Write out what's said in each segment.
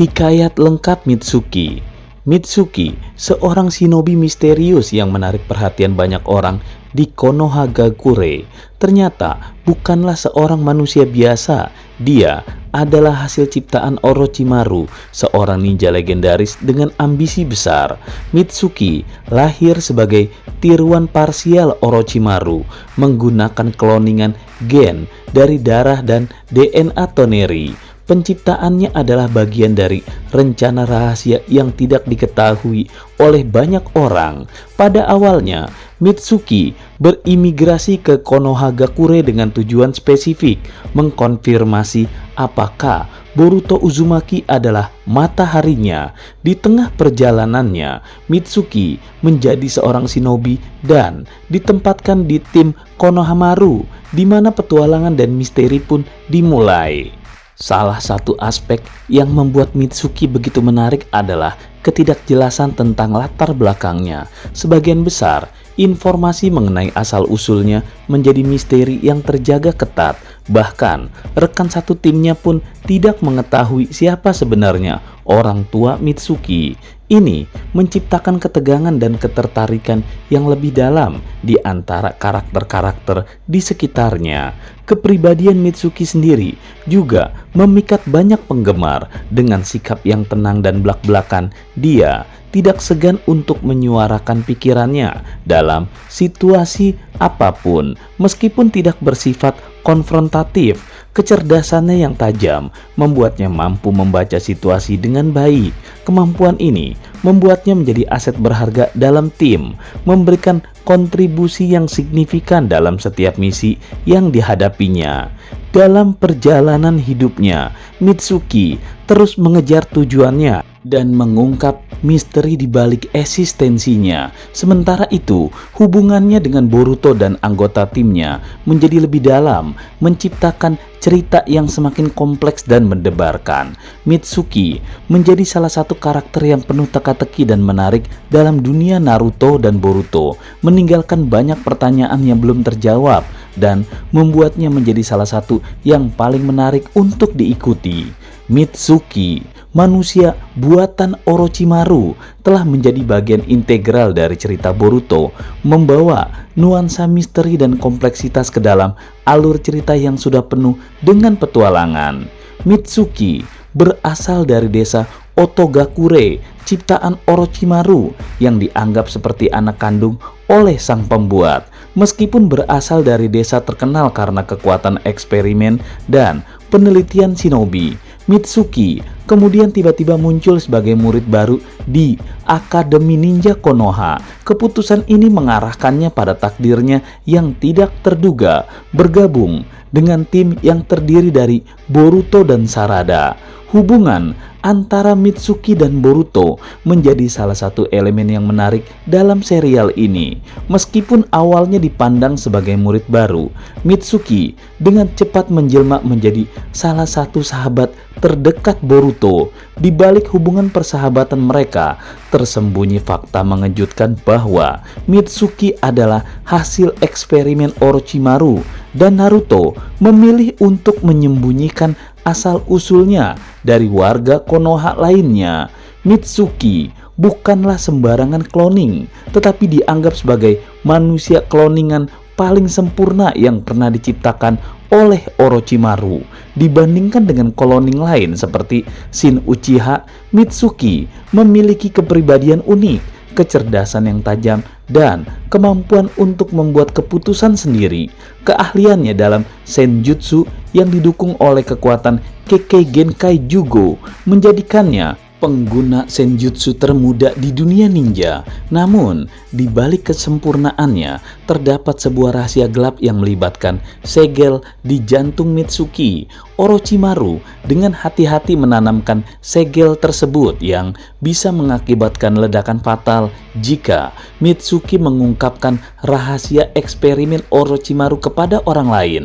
Hikayat lengkap Mitsuki. Mitsuki, seorang shinobi misterius yang menarik perhatian banyak orang di Konohagakure, ternyata bukanlah seorang manusia biasa. Dia adalah hasil ciptaan Orochimaru, seorang ninja legendaris dengan ambisi besar. Mitsuki lahir sebagai tiruan parsial Orochimaru menggunakan kloningan gen dari darah dan DNA Toneri. Penciptaannya adalah bagian dari rencana rahasia yang tidak diketahui oleh banyak orang. Pada awalnya, Mitsuki berimigrasi ke Konohagakure dengan tujuan spesifik mengkonfirmasi apakah Boruto Uzumaki adalah mataharinya. Di tengah perjalanannya, Mitsuki menjadi seorang shinobi dan ditempatkan di tim Konohamaru, di mana petualangan dan misteri pun dimulai. Salah satu aspek yang membuat Mitsuki begitu menarik adalah ketidakjelasan tentang latar belakangnya. Sebagian besar informasi mengenai asal-usulnya menjadi misteri yang terjaga ketat. Bahkan rekan satu timnya pun tidak mengetahui siapa sebenarnya orang tua Mitsuki. Ini menciptakan ketegangan dan ketertarikan yang lebih dalam di antara karakter-karakter di sekitarnya. Kepribadian Mitsuki sendiri juga memikat banyak penggemar. Dengan sikap yang tenang dan blak-blakan, dia tidak segan untuk menyuarakan pikirannya dalam situasi apapun, meskipun tidak bersifat konfrontatif. Kecerdasannya yang tajam membuatnya mampu membaca situasi dengan baik. Kemampuan ini membuatnya menjadi aset berharga dalam tim, memberikan kontribusi yang signifikan dalam setiap misi yang dihadapinya. Dalam perjalanan hidupnya, Mitsuki terus mengejar tujuannya dan mengungkap misteri di balik eksistensinya. Sementara itu, hubungannya dengan Boruto dan anggota timnya menjadi lebih dalam, menciptakan cerita yang semakin kompleks dan mendebarkan. Mitsuki menjadi salah satu karakter yang penuh teka-teki dan menarik dalam dunia Naruto dan Boruto, meninggalkan banyak pertanyaan yang belum terjawab dan membuatnya menjadi salah satu yang paling menarik untuk diikuti. Mitsuki, manusia buatan Orochimaru, telah menjadi bagian integral dari cerita Boruto, membawa nuansa misteri dan kompleksitas ke dalam alur cerita yang sudah penuh dengan petualangan. Mitsuki berasal dari desa Otogakure, ciptaan Orochimaru yang dianggap seperti anak kandung oleh sang pembuat. Meskipun berasal dari desa terkenal karena kekuatan eksperimen dan penelitian shinobi, Mitsuki kemudian tiba-tiba muncul sebagai murid baru di Akademi Ninja Konoha. Keputusan ini mengarahkannya pada takdirnya yang tidak terduga, bergabung dengan tim yang terdiri dari Boruto dan Sarada. Hubungan antara Mitsuki dan Boruto menjadi salah satu elemen yang menarik dalam serial ini. Meskipun awalnya dipandang sebagai murid baru, Mitsuki dengan cepat menjelma menjadi salah satu sahabat terdekat Boruto. Di balik hubungan persahabatan mereka, tersembunyi fakta mengejutkan bahwa Mitsuki adalah hasil eksperimen Orochimaru dan Naruto memilih untuk menyembunyikan asal-usulnya dari warga Konoha lainnya. Mitsuki bukanlah sembarangan cloning, tetapi dianggap sebagai manusia cloningan paling sempurna yang pernah diciptakan oleh Orochimaru. Dibandingkan dengan cloning lain seperti Shin Uchiha, Mitsuki memiliki kepribadian unik, kecerdasan yang tajam, dan kemampuan untuk membuat keputusan sendiri. Keahliannya dalam senjutsu yang didukung oleh kekuatan Kekkei Genkai Jugo menjadikannya pengguna senjutsu termuda di dunia ninja. Namun, di balik kesempurnaannya, terdapat sebuah rahasia gelap yang melibatkan segel di jantung Mitsuki. Orochimaru dengan hati-hati menanamkan segel tersebut yang bisa mengakibatkan ledakan fatal jika Mitsuki mengungkapkan rahasia eksperimen Orochimaru kepada orang lain.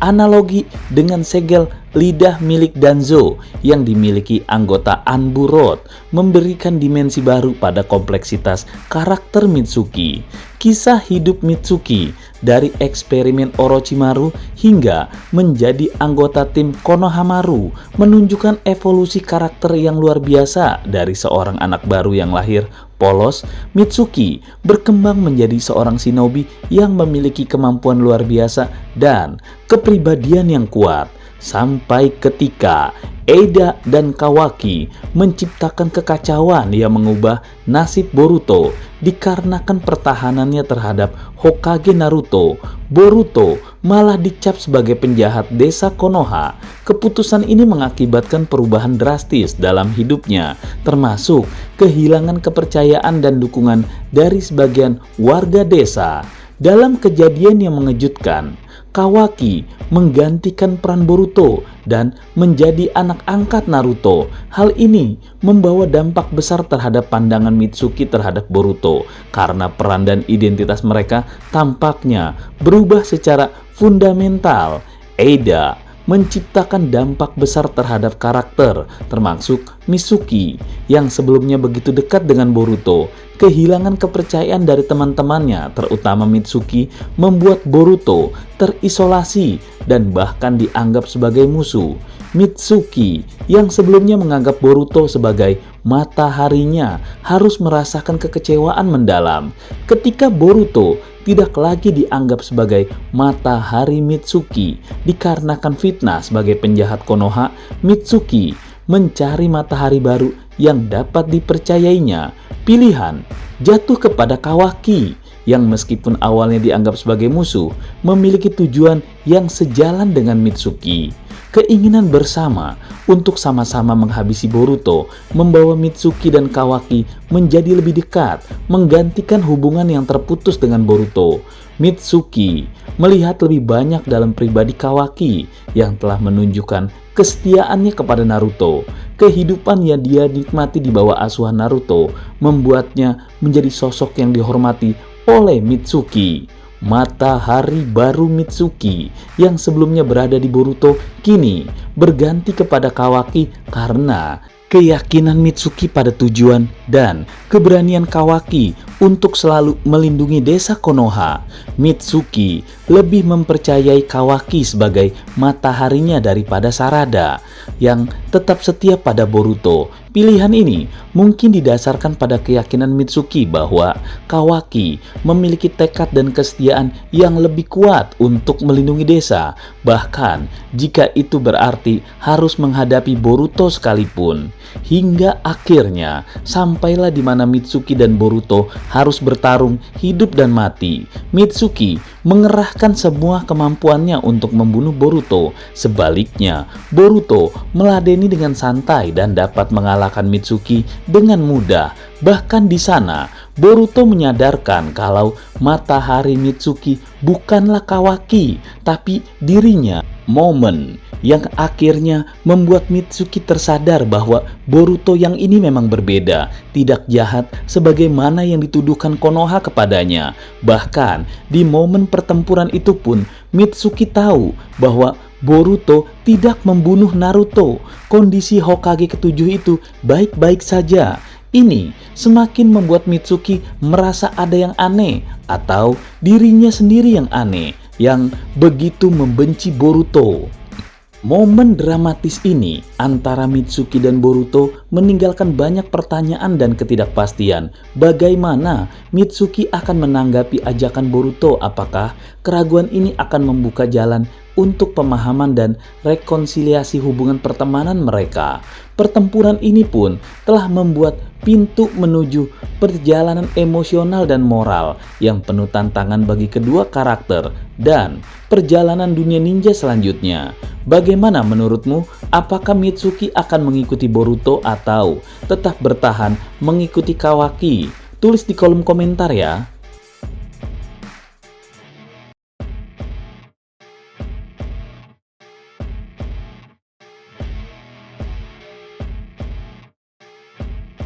Analogi dengan segel lidah milik Danzo yang dimiliki anggota Anburo Scott memberikan dimensi baru pada kompleksitas karakter Mitsuki. Kisah hidup Mitsuki dari eksperimen Orochimaru hingga menjadi anggota tim Konohamaru menunjukkan evolusi karakter yang luar biasa. Dari seorang anak baru yang lahir polos, Mitsuki berkembang menjadi seorang shinobi yang memiliki kemampuan luar biasa dan kepribadian yang kuat. Sampai ketika Eida dan Kawaki menciptakan kekacauan yang mengubah nasib Boruto dikarenakan pertahanannya terhadap Hokage Naruto. Boruto malah dicap sebagai penjahat desa Konoha. Keputusan ini mengakibatkan perubahan drastis dalam hidupnya, termasuk kehilangan kepercayaan dan dukungan dari sebagian warga desa. Dalam kejadian yang mengejutkan, Kawaki menggantikan peran Boruto dan menjadi anak angkat Naruto. Hal ini membawa dampak besar terhadap pandangan Mitsuki terhadap Boruto karena peran dan identitas mereka tampaknya berubah secara fundamental. Eida menciptakan dampak besar terhadap karakter, termasuk Mitsuki yang sebelumnya begitu dekat dengan Boruto. Kehilangan kepercayaan dari teman-temannya, terutama Mitsuki, membuat Boruto terisolasi dan bahkan dianggap sebagai musuh. Mitsuki yang sebelumnya menganggap Boruto sebagai mataharinya harus merasakan kekecewaan mendalam ketika Boruto tidak lagi dianggap sebagai matahari Mitsuki dikarenakan fitnah sebagai penjahat Konoha. Mitsuki mencari matahari baru yang dapat dipercayainya. Pilihan jatuh kepada Kawaki yang meskipun awalnya dianggap sebagai musuh, memiliki tujuan yang sejalan dengan Mitsuki. Keinginan bersama untuk sama-sama menghabisi Boruto membawa Mitsuki dan Kawaki menjadi lebih dekat, menggantikan hubungan yang terputus dengan Boruto. Mitsuki melihat lebih banyak dalam pribadi Kawaki yang telah menunjukkan kesetiaannya kepada Naruto. Kehidupan yang dia nikmati di bawah asuhan Naruto membuatnya menjadi sosok yang dihormati oleh Mitsuki. Matahari baru Mitsuki yang sebelumnya berada di Boruto kini berganti kepada Kawaki karena keyakinan Mitsuki pada tujuan dan keberanian Kawaki untuk selalu melindungi desa Konoha. Mitsuki lebih mempercayai Kawaki sebagai mataharinya daripada Sarada yang tetap setia pada Boruto. Pilihan ini mungkin didasarkan pada keyakinan Mitsuki bahwa Kawaki memiliki tekad dan kesetiaan yang lebih kuat untuk melindungi desa, bahkan jika itu berarti harus menghadapi Boruto sekalipun. Hingga akhirnya sampailah di mana Mitsuki dan Boruto harus bertarung hidup dan mati. Mitsuki mengerahkan semua kemampuannya untuk membunuh Boruto. Sebaliknya, Boruto meladeni dengan santai dan dapat mengalahkan Mitsuki dengan mudah. Bahkan di sana, Boruto menyadarkan kalau matahari Mitsuki bukanlah Kawaki, tapi dirinya. Momen yang akhirnya membuat Mitsuki tersadar bahwa Boruto yang ini memang berbeda, tidak jahat sebagaimana yang dituduhkan Konoha kepadanya. Bahkan di momen pertempuran itu pun Mitsuki tahu bahwa Boruto tidak membunuh Naruto. Kondisi Hokage ketujuh itu baik-baik saja. Ini semakin membuat Mitsuki merasa ada yang aneh atau dirinya sendiri yang aneh yang begitu membenci Boruto. Momen dramatis ini antara Mitsuki dan Boruto meninggalkan banyak pertanyaan dan ketidakpastian. Bagaimana Mitsuki akan menanggapi ajakan Boruto? Apakah keraguan ini akan membuka jalan untuk pemahaman dan rekonsiliasi hubungan pertemanan mereka? Pertempuran ini pun telah membuat pintu menuju perjalanan emosional dan moral yang penuh tantangan bagi kedua karakter dan perjalanan dunia ninja selanjutnya. Bagaimana menurutmu? Apakah Mitsuki akan mengikuti Boruto atau tetap bertahan mengikuti Kawaki? Tulis di kolom komentar ya.